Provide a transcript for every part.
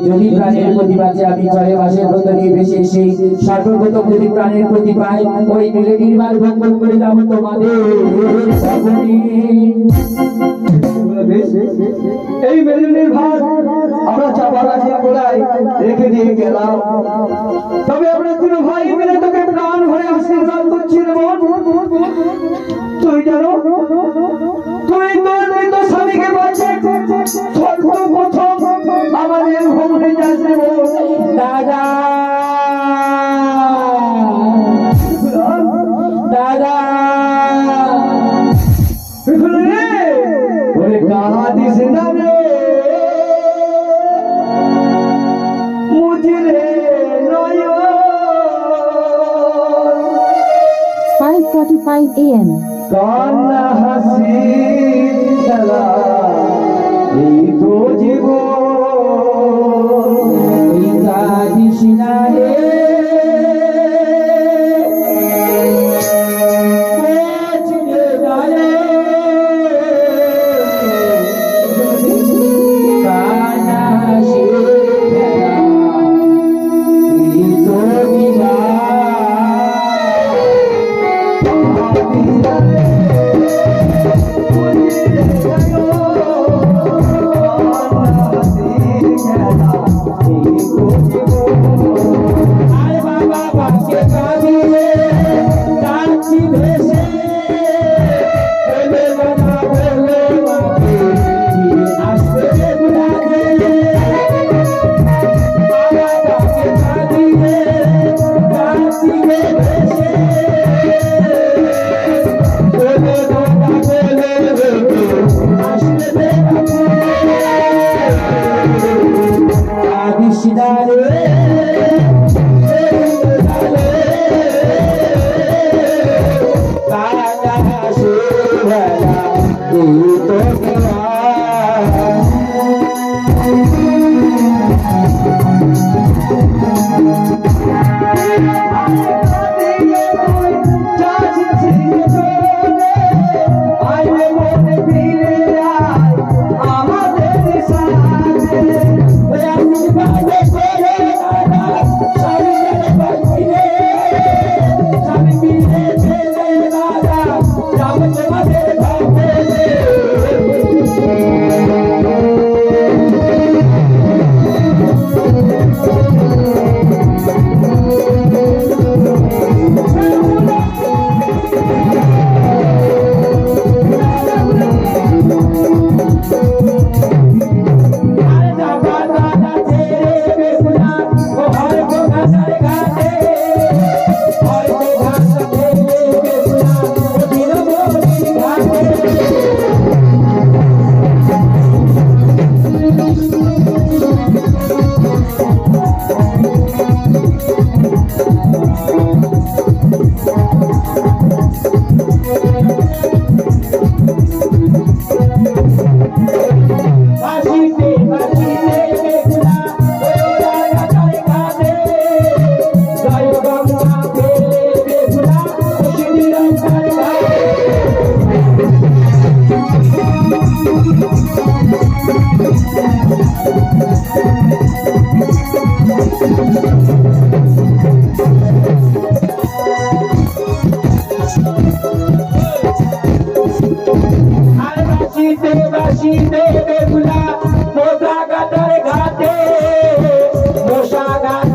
যদি প্রাণের প্রতি বাঁচে আমি চলে বাসে ব্রত নিয়ে ভেসে সেই সর্বগত প্রতি প্রাণের প্রতি পাই ওই মেলেডির বার ভঙ্গল করে যাবো তোমাদের এই মেলেডির ভার আমরা চাপা গাছের গোড়ায় রেখে দিয়ে গেলাম। তবে আমরা তিন ভাই মিলে তোকে প্রাণ ভরে আশীর্বাদ করছি রে মন। তুই জানো তুই তো স্বামীকে বাঁচে সর্বপ্রথম আমাদের ভ্রমণে যাচ্ছে দাদা দাদা ওরে কাহা দিস না রে মুঝে রে 5:45 AM কান্না হাসি খেলা এই তো জীবন এই কাঁদিস না রে বেগুলা মোটা গাটার ঘাটে মশা গাছ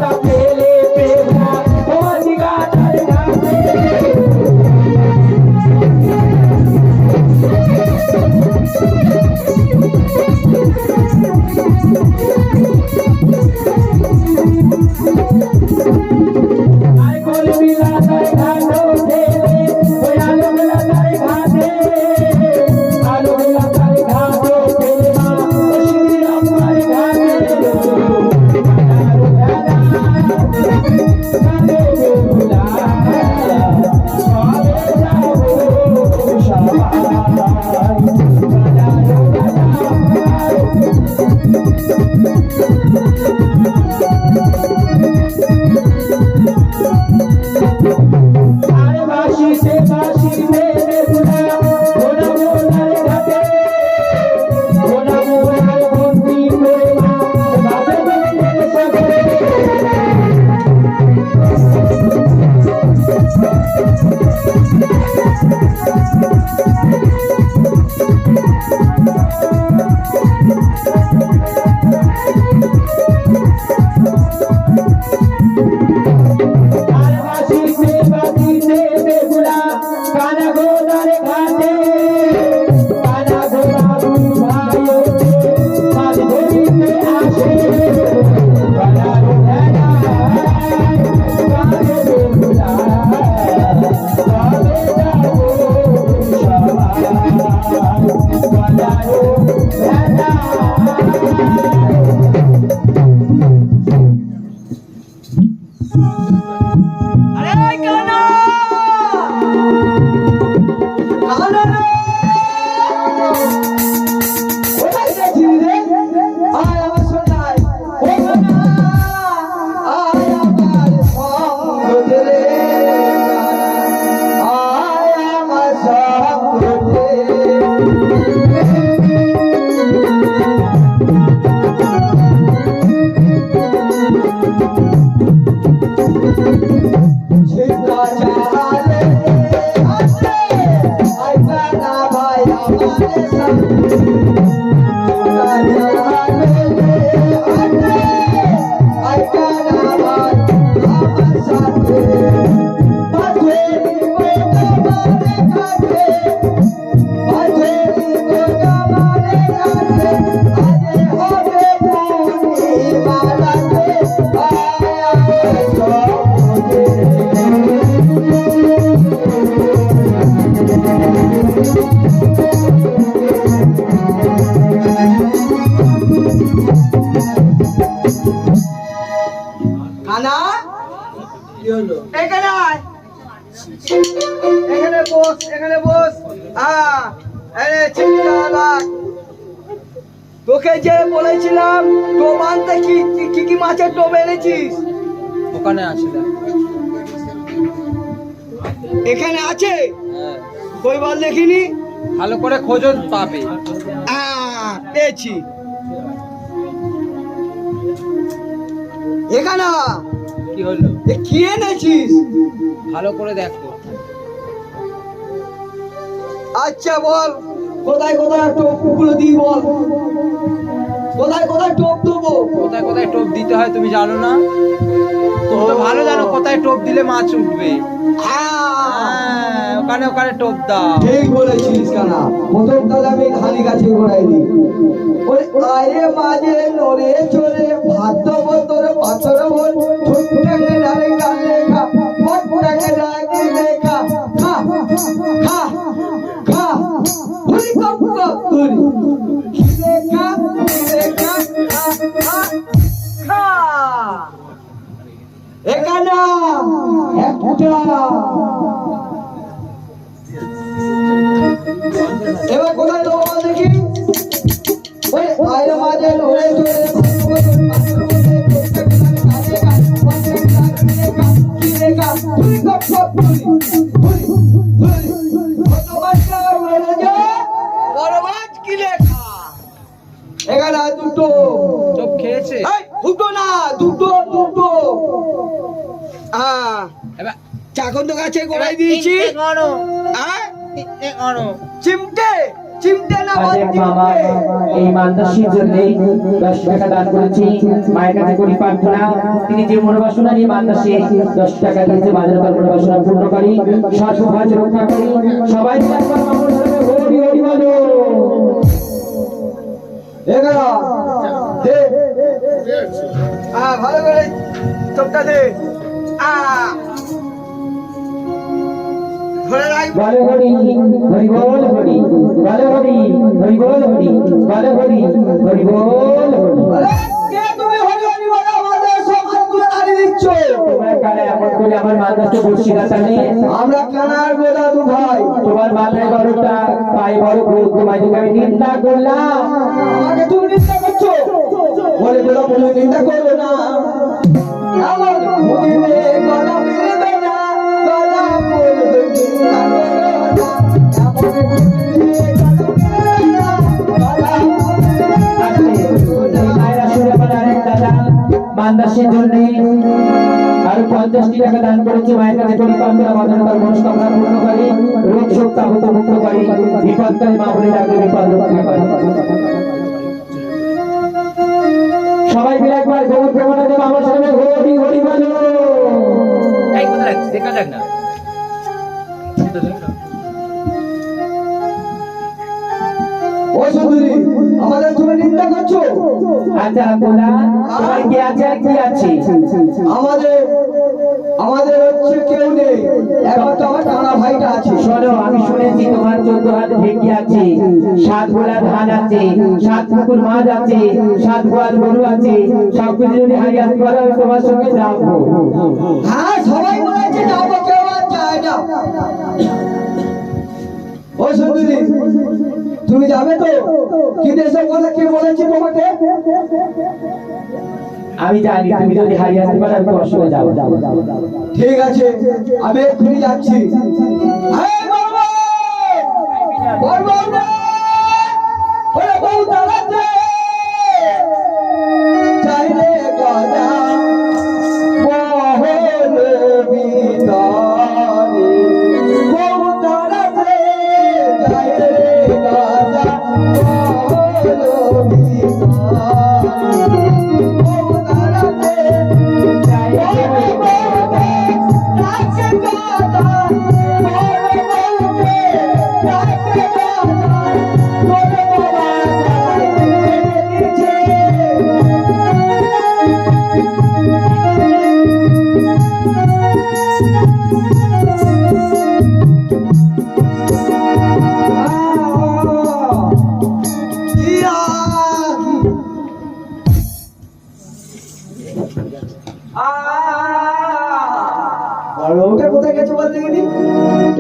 আরে বাঁশিতে বাঁশিতে বেগুনা ঘোড়া মোড়ার ঘাটে ঘোড়া মোড়ার বন্দি করে মা বাজে বেগুনের সাগরে আর বাঁশিতে বাঁশিতে বেগুনা কানা ঘোড়ার ঘাটে কানা ঘোড়া ভাই ওঠে মাঝ ধরিতে আসে কানার ভেড়া কানে বেগুনা তবে যাবো সবাই কানার ভেড়া আরে কানা কানা রে কোথায় গেছিলি রে? আয় আমার সোনাই ও কানা আয় আমার সঙ্গে রে আয় আমার সঙ্গে ছিটা চালে আসে আয় কানা ভাই আমাদের সঙ্গে কানা কি হলো এখানে আয় এখানে বস আরে চিন্তা লাগ তোকে যে বলেছিলাম টোপ আনতে কি মাছের টোপ এনেছিস ওখানে আছে দেখ। এখানে আছে কই বল দেখিনি ভালো করে খোঁজো পাবে। পেয়েছি এখানে কি হলো কি এনেছিস ভালো করে দেখো। আচ্ছা বল কোথায় কোথায় টোপগুলো দিই বল কোথায় কোথায় টোপ দেবো কোথায় কোথায় টোপ দিতে হয় তুমি জানো না? তুমি তো ভালো জানো কোথায় টোপ দিলে মাছ উঠবে। ওখানে ওখানে টোপ দাও। ঠিক বলেছিস কানা প্রথম তাহলে আমি ধানি গাছে গোড়াই দিই ওরে আয়ে মাঝে নড়ে চড়ে ভাত দেবো তোর পাথর ভোর ঠুকটাকে ডালে গান লেখা মটটাকে ডাকে লেখা খা খা খা হুরি কপ কপ তুরি লেখা লেখা খা খা খা এখানে একটা এবার কোথায় দেবো বল দেখি ওই আয়রে মাঝে নড়ে চড়ে এখানে দুটো টোপ খেয়েছে দুটো না দুটো দুটো এবার চাকন তো গাছে গোড়াই দিয়েছি চিমটে চিমটে না বল আজ মামা এই মানদাসীর জন্য 10 টাকা দান করেছি। মায়ের কাছে করি প্রার্থনা তিনি যে মনোবাসনা নিয়ে মানদাসী 10 টাকা দিয়েছে বাজার তার মনোবাসনা পূর্ণ করি সর্বভাজ রক্ষা করি সবাই একবার মামুর সামনে হরি হরি বলো এগারো দে ভালো করে চোখটা দে ধরে রাখ বলে হরি হরি বল হরি বলে হরি হরি বল হরি বলে হরি হরি বল হরি আরে কে তুমি হরি হরি বলে আমাদের সমাজগুলো দাঁড়িয়ে দিচ্ছ তোমার কানে এমন করে আমার মানদাসে বর্ষি গাছালে আমরা কানার গোলা দু ভাই তোমার মাথায় বড়টা পায়ে বড় তোমায় আমি নিন্দা করলাম আমাকে তুমি নিন্দা করছো বলে বলো বলে চিন্তা করো না আমার খুঁজিলে গলা মিলবে না গলা বলবে চিন্তা করো না আমার খুঁজিলে গলা মিলবে না গলা মায়েরা শুনে বলে আরেক দাদা মান্দাসের জন্য আর 50টি টাকা দান করেছে মায়ের কাছে পরিকল্পনা বাঁধানো তার মনস্কামনা পূর্ণ করে রোগ শোক তাপত মুক্ত করে বিপদকালে মা বলে ডাকলে বিপদ রক্ষা করে সবাই মিলে একবার গৌর প্রেমনা দেব আমার সামনে হরি হরি বলো এই কথা লাগছে দেখা যাক না ও সুন্দরী আমাদের তুমি নিন্দা করছো আচ্ছা বলা তোমার কি আছে আর কি আছে আমাদের আমাদের হচ্ছে কেউ নেই একমাত্র আমার টানা ভাইটা আছে শোনো আমি শুনেছি তোমার 14 হাত ঢেকি আছে 7 গোলা ধান আছে 7 পুকুর মাছ আছে 7 গোয়াল গরু আছে সবকিছু যদি হারিয়াত করো আমি তোমার সঙ্গে যাবো হ্যাঁ সবাই বলেছে যাবো কেউ আর যায় না ও সুন্দরী তুমি যাবে তো কি দেশের কথা কি বলেছি তোমাকে আমি জানি তুমি যদি হারিয়াত পারো আমি তোমার সঙ্গে যাবো ঠিক আছে আমি এক্ষুনি যাচ্ছি এই বাবা! বাবা! ওরে বউ দাঁড়াচ্ছে! চাইলে গজা মহল ভিতরে। বউ দাঁড়াচ্ছে! চাইলে গজা মহল ভিতরে। বউ দাঁড়াচ্ছে! ওটা কোথায় গেছে বলতে গেলি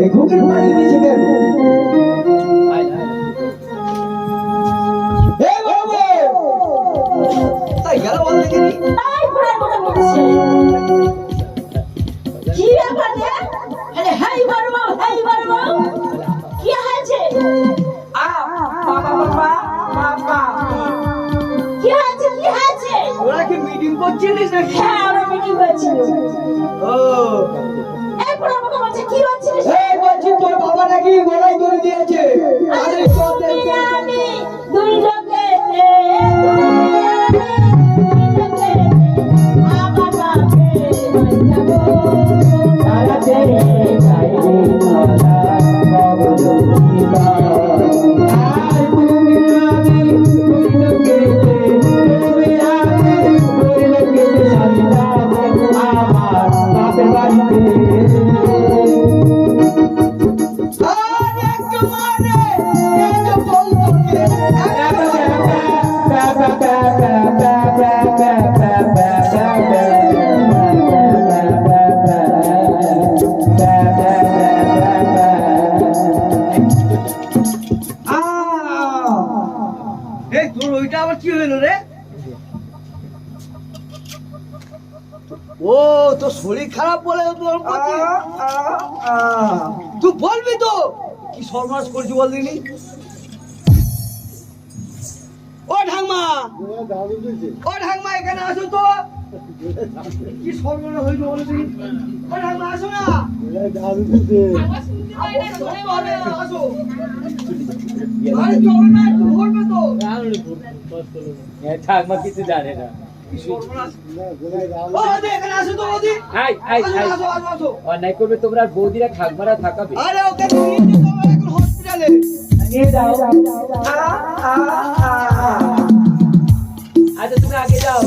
এই ঘুকের পানি দিয়েছে কেন এই বাবু তাই গেল বলতে গেলি তাই ঘোড়ার মতো বলছে কি ব্যাপার রে আরে হাই বারবো কি হয়েছে কি হয়েছে ওরা কি মিটিং করছিলিস নাকি হ্যাঁ আমরা মিটিং হয়েছিল ও এই ঘোড়ার মতো বলছে কি হচ্ছে এই বলছি তোর বাবা নাকি গলায় দড়ি দিয়েছে তাদের সব দেখতে আমি দুই লোকে আমার বাপে যাবো তারাতে চাইলে গজা মহল ভিতরে। আর তুমি আমি দুই লোকেতে তুমি আমি দুই লোকেতে সাথে যাবো আমার বাপের বাড়িতে আরে কমানে এই যে বল তোকে এই তোর ওইটা আবার কি হলো রে ও তো শরীর খারাপ বলে তোর প্রতি তুই বলবি তো কি সর্বনাশ করছি বল দিনি ও ঢাকমা এখানে আসো তো কি সর্বনাশ হইলো বলে দিনি ও ঢাকমা আসো না আসো আরে চলো না একটু ধরবে তো ঠাকমা কিছু জানে না কি সর্বনাশ ও ওদি এখানে আসো তো ওদি আসো অন্যায় করবে তোমরা আর বৌদিরা ঠাকমারা থাকাবে আরে ওকে নিয়ে যেতে হবে এখন হসপিটালে নিয়ে যাও আচ্ছা তুমি আগে যাও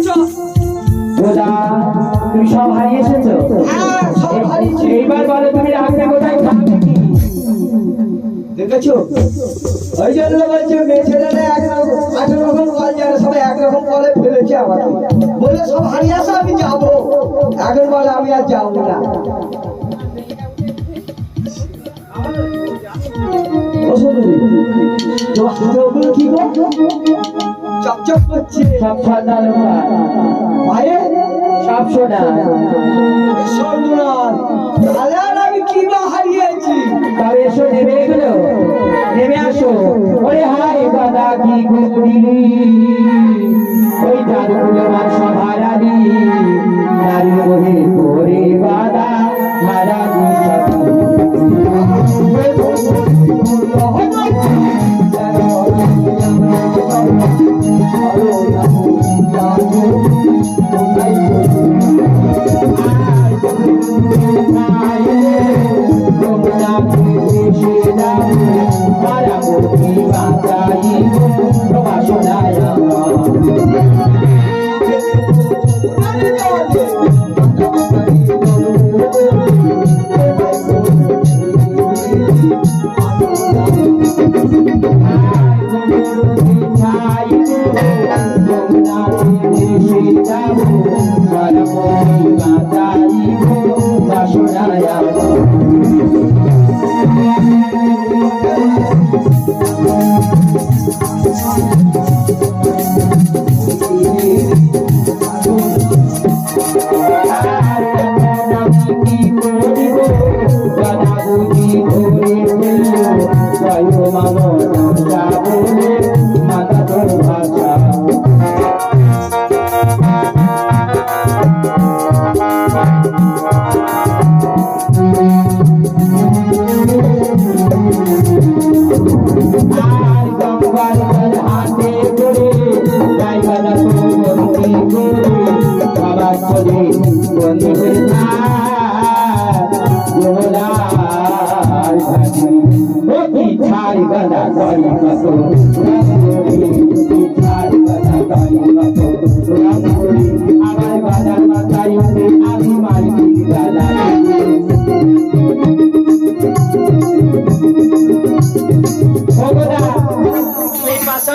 চল দাদা তুমি সব হারিয়ে এসেছো হ্যাঁ সব হারিয়েছি এইবার বলো তুমি রাখবে কোথায় খাবে কি দেখেছো ওই জন্য বলছে মেয়ে ছেলেরা একরকম 18 রকম কল যারা সবাই একরকম কলে ফেলেছে আমাকে বলে সব হারিয়ে আসো আমি যাবো এখন বলে আমি আর যাবো না ও তো হাতগুলো কি গো চকচক করছে সব সন্তান ভাইয়ে সব সোনা সর্বনাশ তাহলে আর আমি কি বা হারিয়েছি তবে এসো নেমে এগুলো নেমে আসো ওরে হাই বাদা কি করিলি ওই জাদুগুলো মান সভারানি নারী মোহে তোরে বাদা হারানি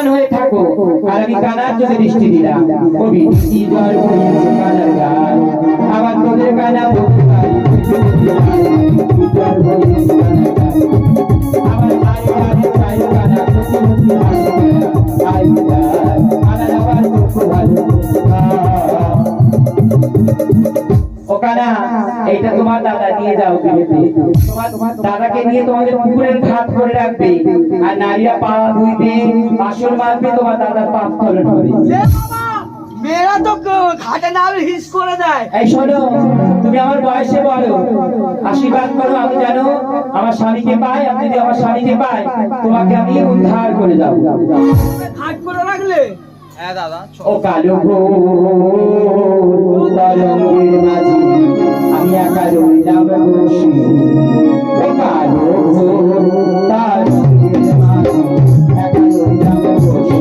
হয়ে থাকো আর আমি কানার যদি দৃষ্টি দিলাম কবি কি জল হয়েছে কানার গান আবার তোদের কানা বলতে পারি জল হয়েছে কানার গান আমার আই গানে চাই কানা প্রতিমুখী আই গান কানার আবার দুঃখ ভালো ও কানা এইটা তোমার দাদা নিয়ে যাও বিয়েতে তোমার দাদাকে নিয়ে তোমাদের পুকুরের ঘাট করে রাখবে আর নারীরা পা ধুইবে আসর মারবে তোমার দাদার পাপ স্খলন হবে মেয়েরা তো ঘাটে না হিস করে দেয় এই শোনো তুমি আমার বয়সে বড় আশীর্বাদ করো আমি জানো আমার স্বামীকে পাই আমি যদি আমার স্বামীকে পাই তোমাকে আমি উদ্ধার করে যাবো ঘাট করে রাখলে হ্যাঁ দাদা ও কালো ঘোর তরঙ্গের মাঝে আমি একা রইলাম বসে ও কালো ঘোর তরঙ্গের মাঝে একা রইলাম বসে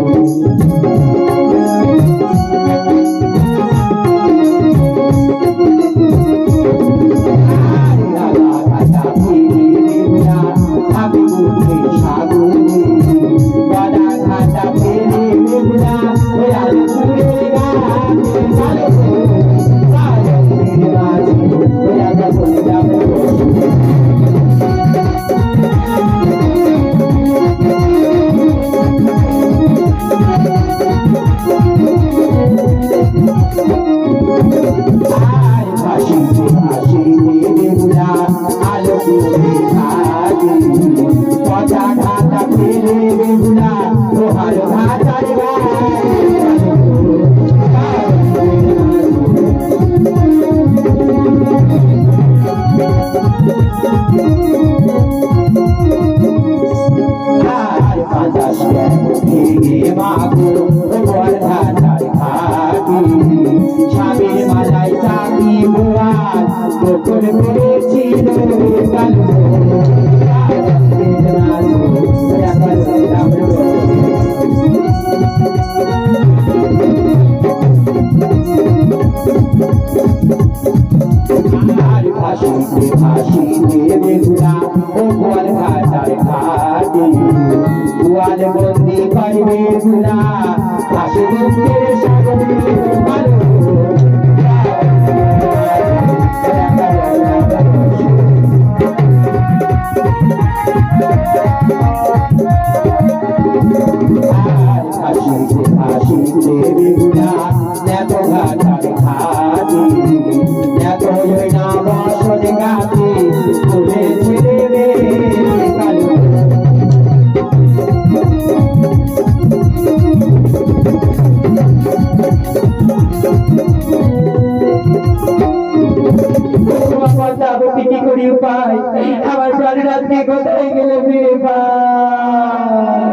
কোথায় গেলে ফিরে পাই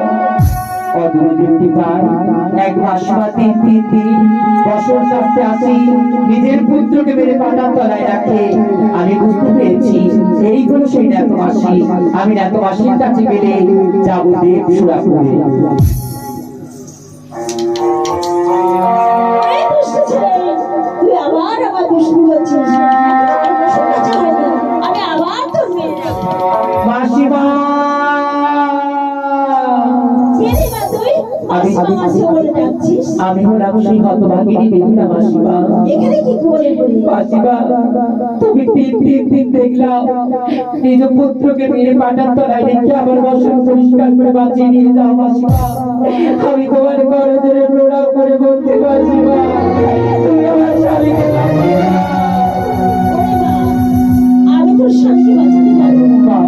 অদূর দেখতে পাই এক মাসিমা তিন বছর কাছতে আসি নিজের পুত্রকে মেরে পাটার তলায় রাখে আমি বুঝতে পেরেছি এইগুলো সেই ন্যাতমাসি আমি ন্যাতমাসির কাছে গেলে যাবো দেব সুরাপুরে এই দুষ্ট ছেলে, তুই আবার আমার দুষ্টু করছিস। আমার শোনা যায় না। আমি আবার তোর মেরে রাখবো। মাসিমা কে রে মা তুই? মাসিমা মাসিমা বলে ডাকছিস? আমি হলাম সেই হতভাগিনী বেহুলা মাসিমা এখানে কি করে বলি? মাসিমা তুমি তিন দেখলাম নিজ পুত্রকে মেরে পাটার তলায় রেখে আমার বসন পরিষ্কার করে বাঁচিয়ে নিয়ে যাও মাসিমা আমি তোমার ঘরে ধরে প্রণাম করে বলছি মাসিমা তুমি আমার স্বামীকে বাঁচিয়ে দাও। ওরে মা, আমি তোর স্বামীকে বাঁচাতে পারবো না। মা,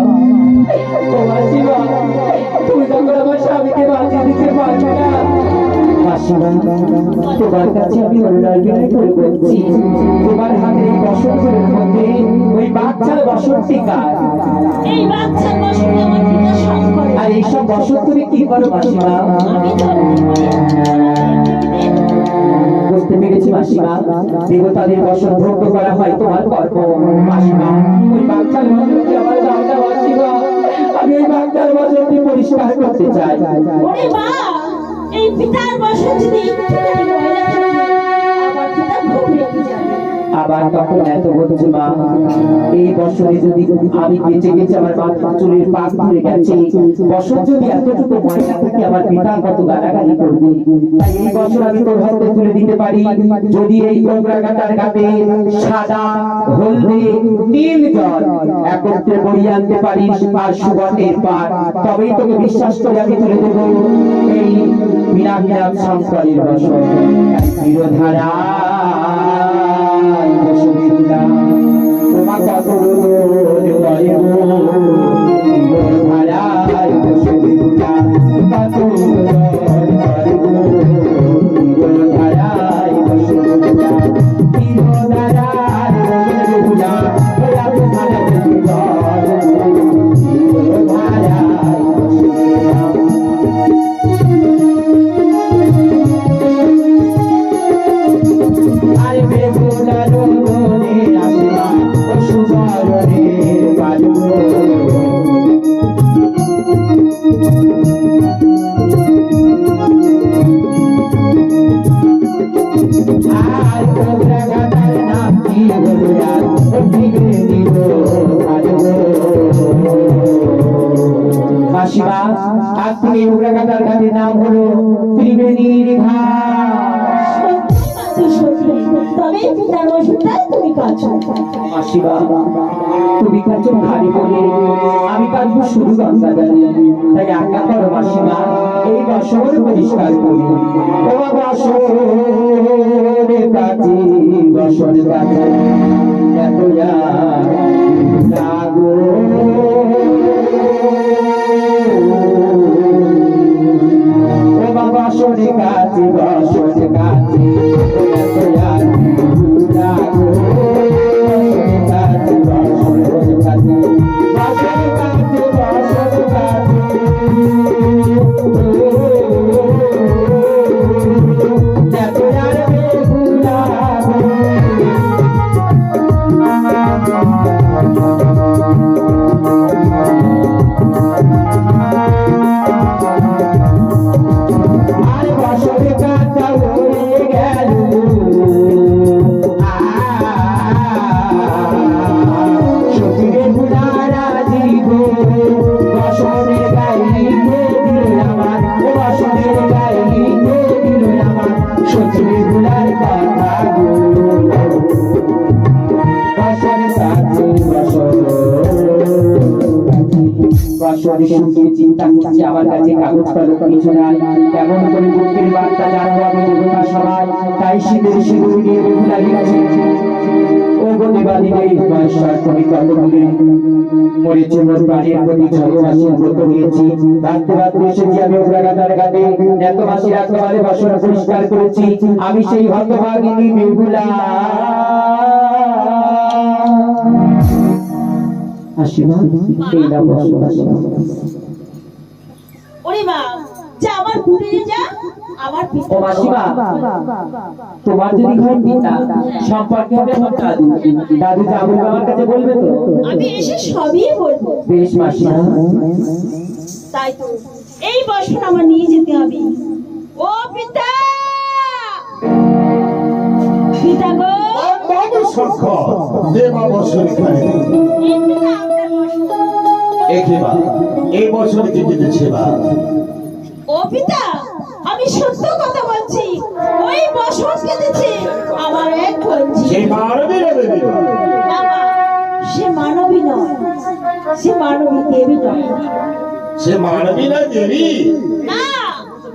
ও মাসিমা তুমি যখন আমার স্বামীকে বাঁচিয়ে দিতে পারবে না মাসিমা তোমার কাছে আমি অনুনয় বিনয় করে বলছি তোমার হাতে এই বসন্তের মধ্যে ওই বাচ্চার বসন্তী কার এই বাচ্চার বসন্তে আমার পিতা শ্বাস করে। আর এইসব বসন্ত তুমি কি করো মাসিমা আমি তোর বুঝতে পেরেছি মাসিমা দেবতাদের বসন ভোগ করা হয় তোমার কর্ম মাসিমা ওই বাচ্চার বসন্তী আমার দামটা মাসিমা আমি ওই বাচ্চার বসন্তী পরিষ্কার করতে চাই ওরে মা, এই পিতার বসন যদি একটুখানি ময়লা থাকে, আমার পিতা খুব রেগে যাবে। আবার তখন এত বলছে মা এই বছরে যদি আমি বেঁচে গেছি আমার মাথা চুলের পাক ধরে গেছে বছর যদি এতটুকু ময়লা থাকে আমার পিতা কত গালাগালি করবে তাই এই বছর আমি তোর হাতে তুলে দিতে পারি যদি এই কোবরা কাটার ঘাটে সাদা হলদে নীল জল একত্রে বইয়ে আনতে পারিস আর সুবর্ণের পাট তবেই তোকে বিশ্বাস করে আমি তুলে দেবো এই বিনা শঙ্করের বছর চিরধারা তোমার কত ভাড়ায় বসে দিলা কত ভাড়ায় বসে দিলা আরে বেগুলা রোদে আসবা সুবরণে বাজবো আর কোবরা ঘাটার নাম কি বলো আর ওদিকে নিব বাজবো মাসিমা আজ থেকে কোবরা ঘাটার ঘাটের নাম হলো ত্রিবেণীর ঘাট তবে পিতার বসনটাই তুমি কাছো। মাসিমা তুমি কাছো ভারী বলে আমি কাঁদবো শুধু গঙ্গা জলে তাই আজ্ঞা করো মাসিমা এই বছর পরিষ্কার করি ও বছরে কাছে বছর কাছে এত লাগো ও বাবা বছরে কাছে বছর কাছে এত লাগো চিন্তা করছি আমার কাছে কাগজ কলম কিছু নাই কেমন করে দুঃখের বার্তা জানবো আমি দেবতা সবাই তাই শীতের সিঁদুর নিয়ে বেহুলা লিখছি ও গো দেবাদিবে ঈশ্বর তুমি কত বলে মরেছে মোর প্রাণের প্রতি 6 মাসের ব্রত নিয়েছি রাত্রে রাত্রে এসেছি আমি ওগ্রাঘাটার ঘাটে এত মাসি রাত্রে বসন পরিষ্কার করেছি আমি সেই হতভাগিনী বেহুলা মাসিমা এই না বসো মাসিমা। ওরে মা, যা আমার কুটিরে যা, আমার পিতা। ও মাসিমা, তোমার যদি হয় পিতা সম্পর্কে হবে আমার দাদু। দাদু যা বলবে আমার কাছে বলবে তো? আমি এসে সবই বলবো। বেশ মাসিমা। তাই তো এই বসন আমার নিয়ে যেতে হবে। ও পিতা, পিতা গো, বাবু সখা দেবা বছর এখানে এই পিতা আপনার বসন। একেবা এই বছর কেটেছে বা ও পিতা, আমি সত্য কথা বলছি, ওই বসন কেটেছে আমার এক বঞ্জি। সে মানবী দেবী না মা, সে মানবী নয়, সে মানবী দেবী নয়। সে মানবী না দেবী না,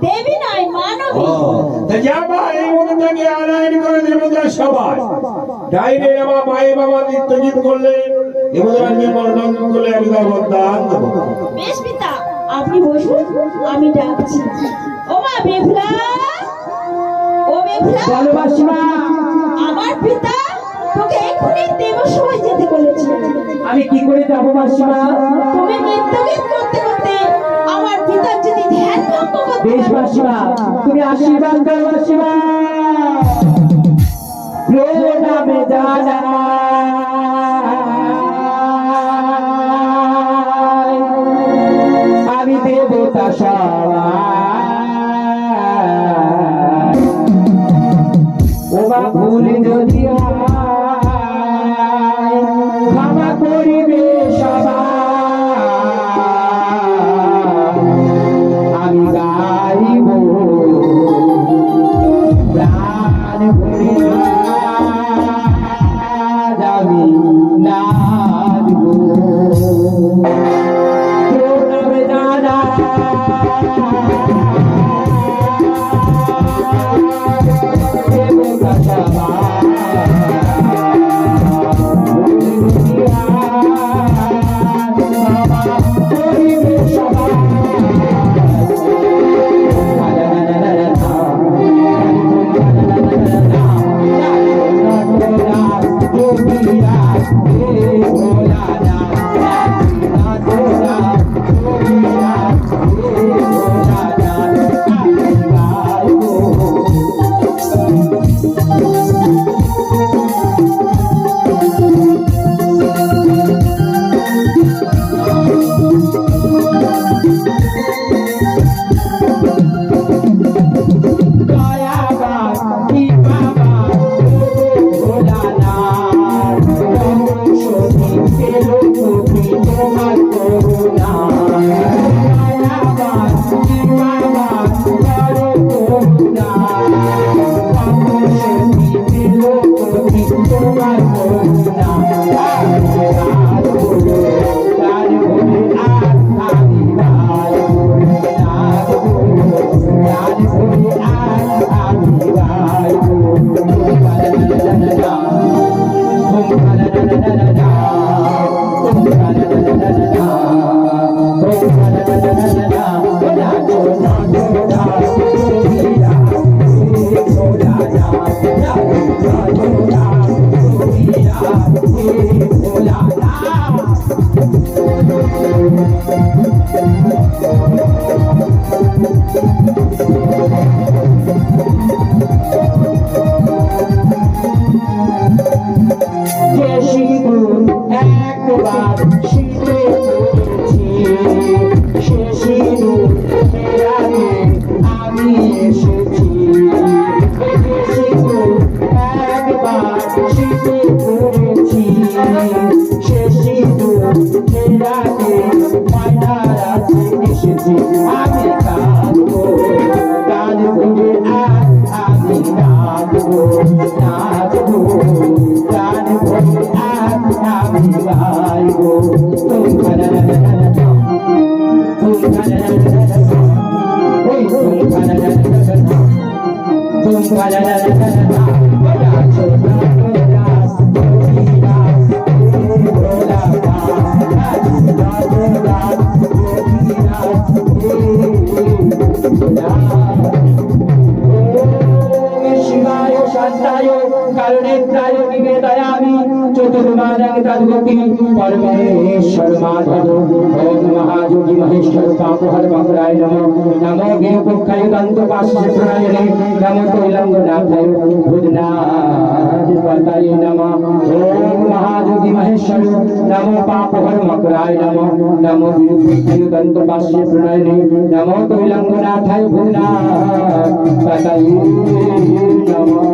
দেবী নয়, মানবী। তা যাবা এই মনটাকে আনায়ন করে দেবতা সবাই ডাইনে আমার মায়ে বাবা নিত্যগীত করলে দেবতাকে মনোনয়ন করলে আমি তার বরদান দেবো। বেশ পিতা, আপনি বসুন, আমি ডাকছি। ও মা বেহুলা, ও বেহুলা, বলো মাসিমা। আমার পিতা তোকে এক্ষুনি দেবসভায় যেতে বলেছে। আমি কি করে যাবো মাসিমা? তুমি নৃত্যগীত করতে করতে আমার পিতার যদি ধ্যান ভঙ্গ করতে বেশ পারো। মাসিমা, তুমি আশীর্বাদ করো মাসিমা। প্রণামে জানাই আমি দেবতা সবাই। ওমা ভুল যদি হয় ক্ষমা করিবে সবাই। আমি গাইব প্রাণ ভরে আজ আমি নাচব। প্রণামে জানাই দেবতা সবাই। করিবে সবাই। Shanta নিতায় কারণে প্রায় নিবেদয়ামি চতুর্মাদাং তদ্গতি পরমেশ্বর মাধব ওম মহাযোগী মহেশ্বর পাপহর মকরায় নমঃ নমো গিরপক্ষায় দন্ত পাশে প্রণয়নে নমো তৈলঙ্গনাথায় ভুজনাথ পতায় নমঃ ওম মহাযোগী মহেশ্বর নমো পাপহর মকরায় নমঃ নমো গিরপক্ষায় দন্ত পাশে প্রণয়নে নমো তৈলঙ্গনাথায় ভুজনাথ পতায় নমঃ।